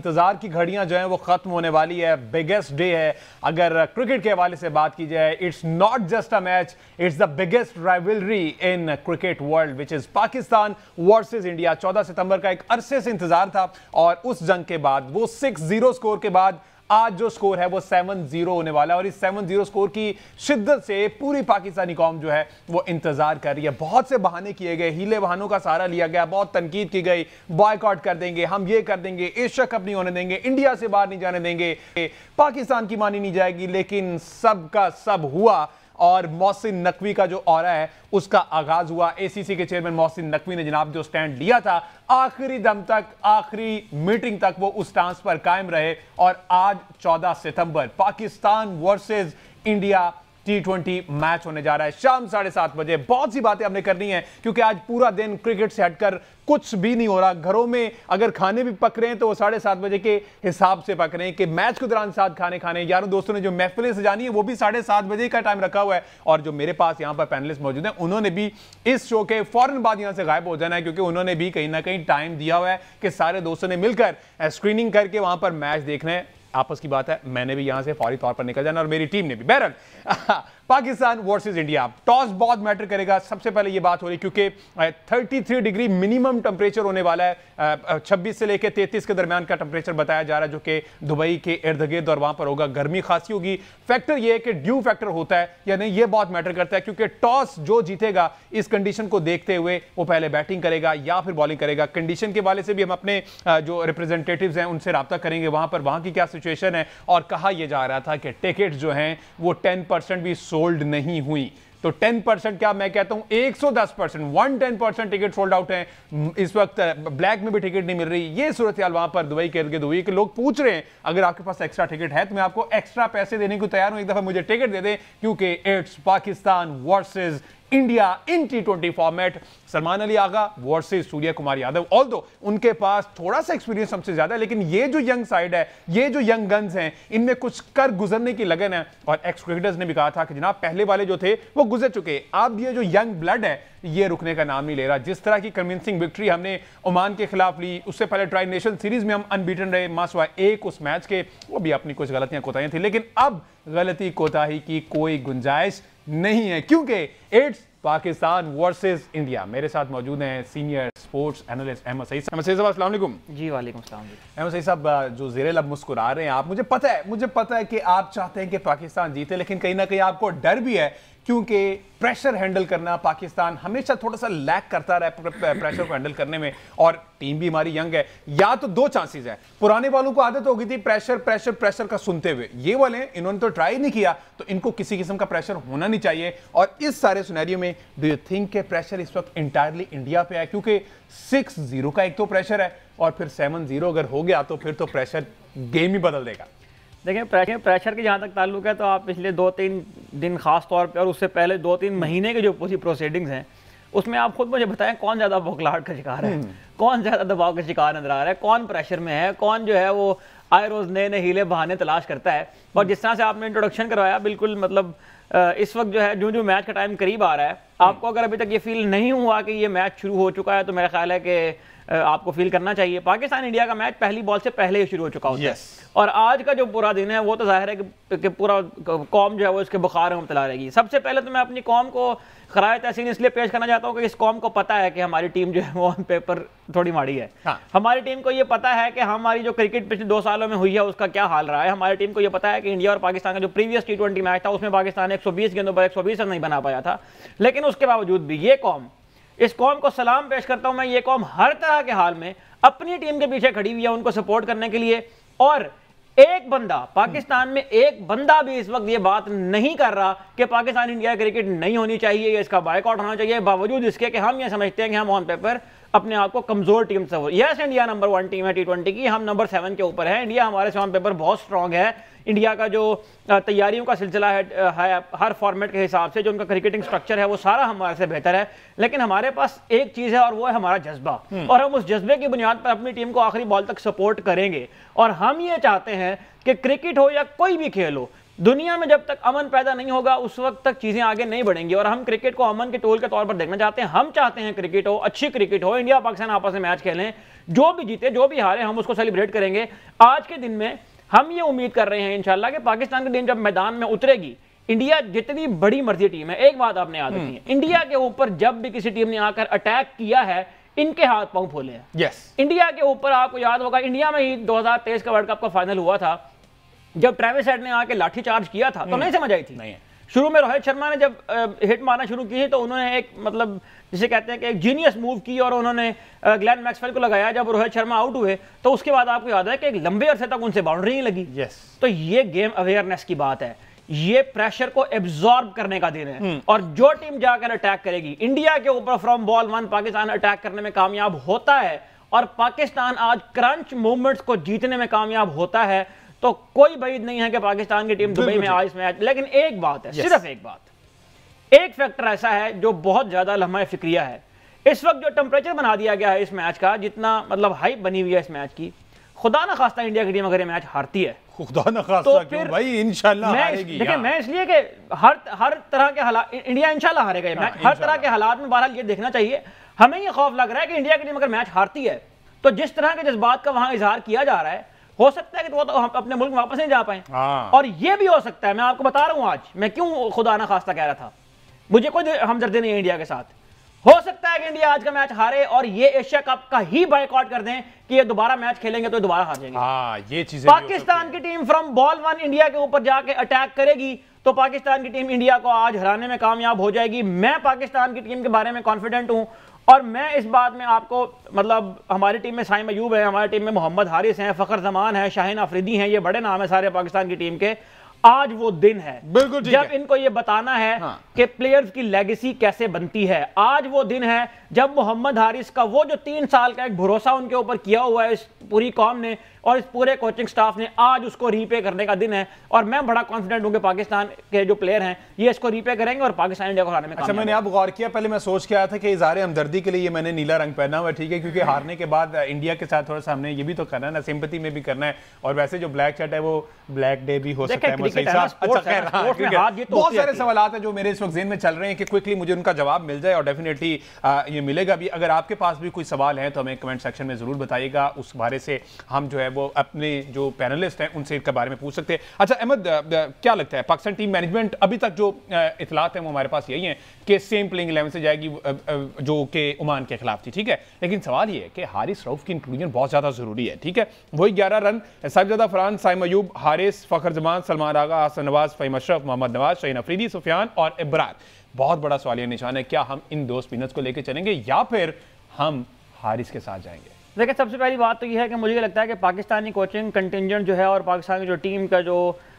इंतजार की घड़ियां जो हैं वो खत्म होने वाली है। बिगेस्ट डे है अगर क्रिकेट के हवाले से बात की जाए। It's not just a match, it's the biggest rivalry in cricket world which is Pakistan versus India. 14 सितंबर का एक अरसे से इंतजार था और उस जंग के बाद वो 6-0 स्कोर के बाद आज जो स्कोर है वो 7-0 होने वाला है और इस 7-0 स्कोर की शिद्दत से पूरी पाकिस्तानी कौम जो है वो इंतजार कर रही है। बहुत से बहाने किए गए, हीले बहानों का सहारा लिया गया, बहुत तनकीद की गई, बॉयकॉट कर देंगे, हम ये कर देंगे, एशिया कप नहीं होने देंगे, इंडिया से बाहर नहीं जाने देंगे, पाकिस्तान की मानी नहीं जाएगी। लेकिन सब का सब हुआ और मोहसिन नकवी का जो ऑरा है उसका आगाज हुआ। एसीसी के चेयरमैन मोहसिन नकवी ने जनाब जो स्टैंड लिया था आखिरी दम तक, आखिरी मीटिंग तक वो उस स्टांस पर कायम रहे और आज 14 सितंबर Pakistan versus India T20 match होने जा रहा है शाम 7:30 बजे। बहुत सी बातें हमने करनी है क्योंकि आज पूरा दिन क्रिकेट से हटकर कुछ भी नहीं हो रहा। घरों में अगर खाने भी पक रहे हैं तो वो 7:30 बजे के हिसाब से पक रहे हैं कि मैच के दौरान साथ खाने खाने। यारों दोस्तों ने जो महफिलें सजानी है वो भी 7:30 बजे का टाइम रखा हुआ है और जो मेरे पास यहाँ पर पैनलिस्ट मौजूद हैं उन्होंने भी इस शो के फौरन बाद यहाँ से गायब हो जाना है क्योंकि उन्होंने भी कहीं ना कहीं टाइम दिया हुआ है कि सारे दोस्तों ने मिलकर स्क्रीनिंग करके वहां पर मैच देखना है। आपस की बात है, मैंने भी यहां से फौरी तौर पर निकल जाना और मेरी टीम ने भी। बहरहाल पाकिस्तान वर्सेस इंडिया, टॉस बहुत मैटर करेगा। सबसे पहले ये बात हो रही क्योंकि 33 डिग्री मिनिमम टेंपरेचर होने वाला है। 26 से लेकर 33 के दरमियान का टेंपरेचर बताया जा रहा है जो कि दुबई के इर्द गिर्द और वहां पर होगा। गर्मी खासी होगी। फैक्टर ये है कि ड्यू फैक्टर होता है या नहीं, ये बहुत मैटर करता है क्योंकि टॉस जो जीतेगा इस कंडीशन को देखते हुए वो पहले बैटिंग करेगा या फिर बॉलिंग करेगा। कंडीशन के वाले से भी हम अपने जो रिप्रेजेंटेटिव्स हैं उनसे रब्ता करेंगे वहां पर, वहां की क्या सिचुएशन है। और कहा यह जा रहा था कि टिकट जो हैं वो 10% भी सोल्ड नहीं हुई। तो 10% क्या, मैं कहता हूं 110%, 110% टिकट सोल्ड आउट हैं। इस वक्त ब्लैक में भी टिकट नहीं मिल रही। ये सूरत हाल वहां पर दुबई के इर्द गिर्द हुई कि लोग पूछ रहे हैं अगर आपके पास एक्स्ट्रा टिकट है तो मैं आपको एक्स्ट्रा पैसे देने को तैयार हूं, एक दफा मुझे टिकट दे दें क्योंकि it's Pakistan versus India in T20 format. Salman Ali Agha versus Surya Kumar Yadav. Although उनके पास थोड़ा सा एक्सपीरियंस हमसे ज्यादा है लेकिन ये जो यंग साइड है, ये जो यंग गन्स हैं, इनमें कुछ कर गुजरने की लगन है। और एक्स क्रिकेटर्स ने भी कहा था कि जनाब पहले वाले जो थे वो गुजर चुके, अब ये जो यंग ब्लड है ये रुकने का नाम नहीं ले रहा। जिस तरह की कन्विंसिंग विक्ट्री हमने ओमान के खिलाफ ली, उससे पहले ट्राई नेशन सीरीज में हम अनबीटन रहे, मासवा एक उस मैच के, वो भी अपनी कुछ गलतियां कोताहियां थी लेकिन अब गलती कोताही की कोई गुंजाइश नहीं है क्योंकि इट्स पाकिस्तान वर्सेस इंडिया। मेरे साथ मौजूद हैं senior sports analyst Ahmed Saeed. Ahmed Saeed साहब अस्सलाम वालेकुम। जी वालेकुम सलाम। अहमद सईद साहब जो ज़ेरे लब मुस्कुरा रहे हैं आप, मुझे पता है कि आप चाहते हैं कि पाकिस्तान जीते लेकिन कहीं ना कहीं आपको डर भी है क्योंकि प्रेशर हैंडल करना पाकिस्तान हमेशा थोड़ा सा लैक करता रहा है प्रेशर को हैंडल करने में और टीम भी हमारी यंग है। या तो दो चांसेस है, पुराने वालों को आदत हो गई थी प्रेशर का सुनते हुए, ये वाले इन्होंने तो ट्राई नहीं किया तो इनको किसी किस्म का प्रेशर होना नहीं चाहिए। और इस सारे सिनेरियो में डू यू थिंक के प्रेशर इस वक्त इंटायरली इंडिया पे है क्योंकि 6-0 का एक तो प्रेशर है और फिर 7-0 अगर हो गया तो फिर तो प्रेशर गेम ही बदल देगा। देखिए प्रेशर की जहाँ तक ताल्लुक है तो आप पिछले 2-3 दिन खास तौर पे और उससे पहले 2-3 महीने के जो पूरी प्रोसीडिंग्स हैं उसमें आप खुद मुझे बताएं कौन ज़्यादा बौखलाहट का शिकार है, कौन ज़्यादा दबाव का शिकार नजर आ रहा है, कौन प्रेशर में है, कौन जो है वो आए रोज़ नए नए हीले बहाने तलाश करता है। और जिस तरह से आपने इंट्रोडक्शन करवाया बिल्कुल मतलब इस वक्त जो है जो मैच का टाइम करीब आ रहा है, आपको अगर अभी तक ये फील नहीं हुआ कि ये मैच शुरू हो चुका है तो मेरा ख्याल है कि आपको फील करना चाहिए। पाकिस्तान इंडिया का मैच पहली बॉल से पहले ही शुरू हो चुका होता है और आज का जो पूरा दिन है वो तो जाहिर है कि पूरा कौम जो है वो इसके बुखार में मुब्तला रहेगी। सबसे पहले तो मैं अपनी कौम को खराए तहसीन इसलिए पेश करना चाहता हूँ कि इस कौम को पता है कि हमारी टीम जो है वो ऑन पेपर थोड़ी माड़ी है। हाँ। हमारी टीम को ये पता है कि हमारी जो क्रिकेट पिछले 2 सालों में हुई है उसका क्या हाल रहा है। हमारी टीम को ये पता है कि इंडिया और पाकिस्तान का जो प्रीवियस T20 मैच था उसमें पाकिस्तान 120 गेंदों पर 120 रन नहीं बना पाया था, लेकिन उसके बावजूद भी ये कौम, इस कौम को सलाम पेश करता हूं मैं। ये कौम हर तरह के हाल में अपनी टीम के पीछे खड़ी हुई है उनको सपोर्ट करने के लिए। और एक बंदा पाकिस्तान में, एक बंदा भी इस वक्त ये बात नहीं कर रहा कि पाकिस्तान इंडिया क्रिकेट नहीं होनी चाहिए या इसका बायकॉट होना चाहिए, बावजूद इसके कि हम ये समझते हैं कि हम ऑन पेपर अपने आप को कमजोर टीम से हो। यस, इंडिया नंबर 1 टीम है T20 की, हम नंबर 7 के ऊपर है। इंडिया हमारे से ऑन पेपर बहुत स्ट्रांग है। इंडिया का जो तैयारियों का सिलसिला है हर फॉर्मेट के हिसाब से, जो उनका क्रिकेटिंग स्ट्रक्चर है वो सारा हमारे से बेहतर है। लेकिन हमारे पास एक चीज है और वो है हमारा जज्बा, और हम उस जज्बे की बुनियाद पर अपनी टीम को आखिरी बॉल तक सपोर्ट करेंगे। और हम ये चाहते हैं कि क्रिकेट हो या कोई भी खेल हो, दुनिया में जब तक अमन पैदा नहीं होगा उस वक्त तक चीजें आगे नहीं बढ़ेंगी। और हम क्रिकेट को अमन के टूल के तौर पर देखना चाहते हैं। हम चाहते हैं क्रिकेट हो, अच्छी क्रिकेट हो, इंडिया पाकिस्तान आपस में मैच खेलें, जो भी जीते जो भी हारे हम उसको सेलिब्रेट करेंगे। आज के दिन में हम ये उम्मीद कर रहे हैं इंशाल्लाह कि पाकिस्तान की टीम जब मैदान में उतरेगी, इंडिया जितनी बड़ी मर्जी टीम है, एक बात आपने याद रखनी है, इंडिया के ऊपर जब भी किसी टीम ने आकर अटैक किया है, इनके हाथ पांव फूले हैं। यस, इंडिया के ऊपर आपको याद होगा, इंडिया में ही 2023 का वर्ल्ड कप का फाइनल हुआ था, जब ट्रेविस हेड ने आके लाठी चार्ज किया था तो नहीं समझ आई थी। नहीं। शुरू में रोहित शर्मा ने जब हिट मारना शुरू की तो उन्होंने एक मतलब जिसे कहते हैं कि एक जीनियस मूव की और उन्होंने ग्लेन मैक्सवेल को लगाया। जब रोहित शर्मा आउट हुए तो उसके बाद आपको याद है कि एक लंबे अरसे तक उनसे बाउंड्री नहीं लगी। यस, तो ये गेम अवेयरनेस की बात है, ये प्रेशर को एब्जॉर्ब करने का दिन है। और जो टीम जाकर अटैक करेगी, इंडिया के ऊपर from ball one Pakistan attack करने में कामयाब होता है और पाकिस्तान आज क्रंच मूवमेंट्स को जीतने में कामयाब होता है, तो कोई बैद नहीं है कि पाकिस्तान की टीम दुबई में आज मैच। लेकिन एक बात है, सिर्फ एक बात, एक फैक्टर ऐसा है जो बहुत ज्यादा लम्हा फिक्रिया है। इस वक्त जो टेम्परेचर बना दिया गया है इस मैच का, जितना मतलब हाइप बनी हुई है इस मैच की, खुदा ना खास्ता इंडिया की टीम अगर ये मैच हारती है, खुदा न खास्ता तो क्यों फिर भाई, इंशाल्लाह हारेगी। देखिए मैं इसलिए कि हर तरह के हालात, इंडिया इंशाल्लाह हारेगा ये मैच, हर तरह के हालात में बहरहाल ये देखना चाहिए। हमें ये खौफ लग रहा है कि इंडिया की टीम अगर मैच हारती है तो जिस तरह के जज्बात का वहां इजहार किया जा रहा है, हो सकता है कि वो तो हम अपने मुल्क में वापस नहीं जा पाए। और ये भी हो सकता है, मैं आपको बता रहा हूं आज मैं क्यों खुदा ना खास्ता कह रहा था, मुझे कोई हमदर्दी नहीं है इंडिया के साथ। हो सकता है कि इंडिया आज का मैच हारे और ये एशिया कप का ही बायकॉट कर दें कि ये दोबारा मैच खेलेंगे तो दोबारा हार जाएंगे। ये चीजें पाकिस्तान की team from ball one India के ऊपर जाके अटैक करेगी तो पाकिस्तान की टीम इंडिया को आज हराने में कामयाब हो जाएगी। मैं पाकिस्तान की टीम के बारे में कॉन्फिडेंट हूं और मैं इस बात में आपको मतलब हमारी टीम में साइम अयूब है, हमारी टीम में मोहम्मद हारिस हैं, फखर जमान है, शाहीन अफरीदी हैं, ये बड़े नाम है सारे पाकिस्तान की टीम के। आज वो दिन है बिल्कुल जब इनको ये बताना है कि प्लेयर्स की लेगेसी कैसे बनती है। आज वो दिन है जब मोहम्मद हारिस का वो जो 3 साल का एक भरोसा उनके ऊपर किया हुआ है इस पूरी कौम ने और इस पूरे कोचिंग स्टाफ ने, आज उसको रीपे करने का दिन है। और मैं बड़ा कॉन्फिडेंट हूं कि पाकिस्तान के जो प्लेयर हैं ये इसको रीपे करेंगे और पाकिस्तान इंडिया को हराने में। अच्छा, मैंने आप गौर किया, पहले मैं सोच के आया था कि इज़हार हमदर्दी के लिए ये मैंने नीला रंग पहना हुआ है, ठीक है, क्योंकि हारने के बाद इंडिया के साथ थोड़ा सा हमने ये भी तो करना है ना, सिंपैथी में भी करना है। और वैसे जो ब्लैक शर्ट है वो ब्लैक डे भी हो सकता है। बहुत सारे सवाल हैं जो मेरे इस वक्त ज़हन में चल रहे हैं कि क्विकली मुझे उनका जवाब मिल जाए और डेफिनेटली ये मिलेगा भी। अगर आपके पास भी कोई सवाल है तो हमें कमेंट सेक्शन में जरूर बताइएगा, उस बारे से हम जो है वो अपने जो पैनलिस्ट हैं उनसे इसके बारे में पूछ सकते हैं। अच्छा अहमद, क्या लगता है पाकिस्तान टीम मैनेजमेंट, अभी तक जो इतलात हैं वो हमारे पास यही हैं कि सेम प्लेइंग 11 से जाएगी जो कि ओमान के खिलाफ थी, ठीक है, लेकिन सवाल ये है कि हारिस रऊफ की इंक्लूजन बहुत ज़्यादा ज़रूरी है, ठीक है, वही 11 रन साहिबजादा फरहान, साइम अयूब, हारिस, फखर जमान, सलमान आगा, हसन नवाज, फ़हीम अशरफ, मोहम्मद नवाज, शाहीन अफरीदी, सुफियान और इब्रार। बहुत बड़ा सवालिया निशान है, क्या हम इन 2 स्पिनर्स को लेकर चलेंगे या फिर हम हारिस के साथ जाएंगे? देखिए सबसे पहली बात तो यह है कि मुझे लगता है कि पाकिस्तानी कोचिंग कंटिंजेंट जो है और पाकिस्तान की जो टीम का जो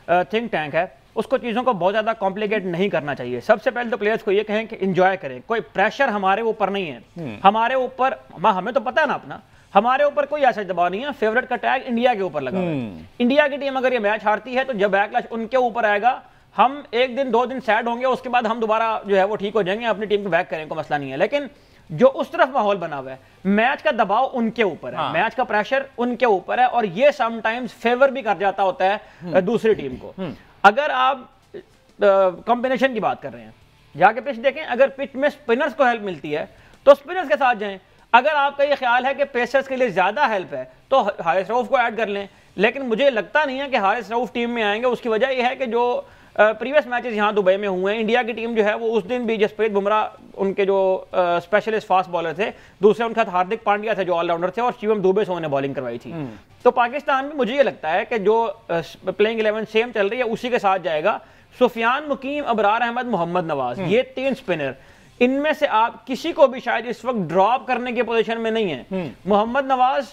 थिंक टैंक है उसको चीज़ों को बहुत ज़्यादा कॉम्प्लिकेट नहीं करना चाहिए। सबसे पहले तो प्लेयर्स को ये कहें कि एंजॉय करें, कोई प्रेशर हमारे ऊपर नहीं है, हमारे ऊपर हमें तो पता है ना अपना, हमारे ऊपर कोई ऐसा दबाव नहीं है। फेवरेट का टैग इंडिया के ऊपर लगा है। इंडिया की टीम अगर ये मैच हारती है तो जब बैकलैश उनके ऊपर आएगा, हम 1 दिन 2 दिन सैड होंगे, उसके बाद हम दोबारा जो है वो ठीक हो जाएंगे, अपनी टीम को बैक करें, कोई मसला नहीं है। लेकिन जो उस तरफ माहौल बना हुआ है, मैच का दबाव उनके ऊपर है, मैच का प्रेशर उनके ऊपर है और ये समटाइम्स फेवर भी कर जाता होता है दूसरी टीम को। अगर आप कॉम्बिनेशन की बात कर रहे हैं, जाके पिच देखें, अगर पिच में स्पिनर्स को हेल्प मिलती है तो स्पिनर्स के साथ जाएं। अगर आपका ये ख्याल है कि पेसर्स के लिए ज्यादा हेल्प है तो हारिस रऊफ को ऐड कर लें, लेकिन मुझे लगता नहीं है कि हारिस रऊफ टीम में आएंगे। उसकी वजह यह है कि जो प्रीवियस मैचेस यहाँ दुबई में हुए हैं, इंडिया की टीम जो है वो उस दिन भी जसप्रीत बुमराह उनके जो स्पेशलिस्ट फास्ट बॉलर थे, दूसरे उनके साथ हार्दिक पांड्या थे जो ऑलराउंडर थे और शिवम दुबे से उन्होंने बॉलिंग करवाई थी। तो पाकिस्तान में मुझे ये लगता है कि जो प्लेइंग 11 सेम चल रही है उसी के साथ जाएगा। सुफियान, मुकीम, अबरार अहमद, मोहम्मद नवाज, ये 3 स्पिनर, इनमें से आप किसी को भी शायद इस वक्त ड्रॉप करने की पोजीशन में नहीं है। मोहम्मद नवाज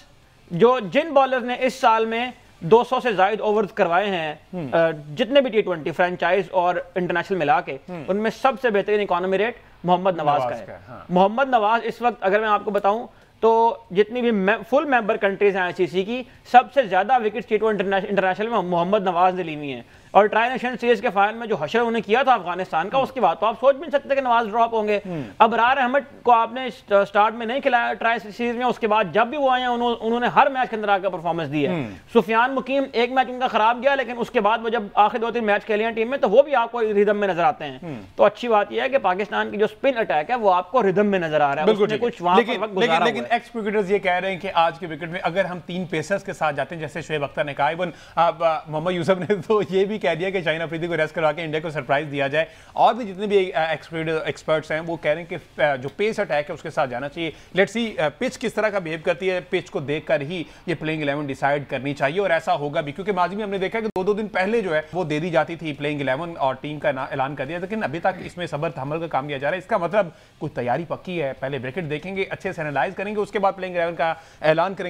जो जिन बॉलर ने इस साल में 200 से ज्यादा ओवर्स करवाए हैं जितने भी T20 फ्रेंचाइज और इंटरनेशनल मिला के, उनमें सबसे बेहतरीन इकोनॉमी रेट मोहम्मद नवाज का है। मोहम्मद नवाज इस वक्त अगर मैं आपको बताऊं तो जितनी भी फुल मेंबर कंट्रीज हैं ICC की, सबसे ज्यादा विकेट T20 इंटरनेशनल में मोहम्मद नवाज ने ली हुई हैं। और ट्राई नेशन सीरीज के फाइनल में जो हशर उन्होंने किया था अफगानिस्तान का, उसके बाद तो आप सोच भी नहीं सकते कि नवाज ड्रॉप होंगे। अबरार अहमद को आपने स्टार्ट में नहीं खिलाया ट्राई सीरीज में, उसके बाद जब भी वो आए हैं उन्होंने हर मैच के अंदर आकर परफॉर्मेंस दी है। सुफियान मुकीम एक मैच उनका खराब गया, लेकिन उसके बाद वो जब आखिर 2-3 मैच खेले हैं टीम में, तो वो भी आपको रिदम में नजर आते हैं। तो अच्छी बात यह है कि पाकिस्तान की जो स्पिन अटैक है वो आपको रिदम में नजर आ रहा है। उसने कुछ वहां पर वक्त गुजारा हुआ है। लेकिन एक्स क्रिकेटर्स ये कह रहे हैं कि आज के विकेट में अगर हम 3 पेसर्स के साथ जाते हैं, जैसे शोएब अख्तर ने कहा, इवन मोहम्मद यूसुफ ने तो ये भी कह दिया कि शाहीन अफरीदी को रेस्ट करवा के इंडिया को सरप्राइज दिया जाए, और भी जितने भी एक्सपर्ट्स हैं वो कह रहे हैं कि जो पेस अटैक है उसके साथ जाना चाहिए। लेट्स सी पिच किस तरह का बिहेव करती है, पिच को देखकर ही ये प्लेइंग 11 डिसाइड करनी चाहिए, और ऐसा होगा भी, क्योंकि माजी में हमने देखा कि 2-2 दिन पहले जो है वो दे दी जाती थी प्लेइंग 11 और टीम का ऐलान कर दिया, लेकिन अभी तक इसमें सब्र तहम्मुल का काम किया जा रहा है। इसका मतलब कुछ तैयारी पक्की है, पहले विकेट देखेंगे, अच्छे से एनालाइज करेंगे, उसके बाद प्लेइंग 11 का ऐलान करेंगे।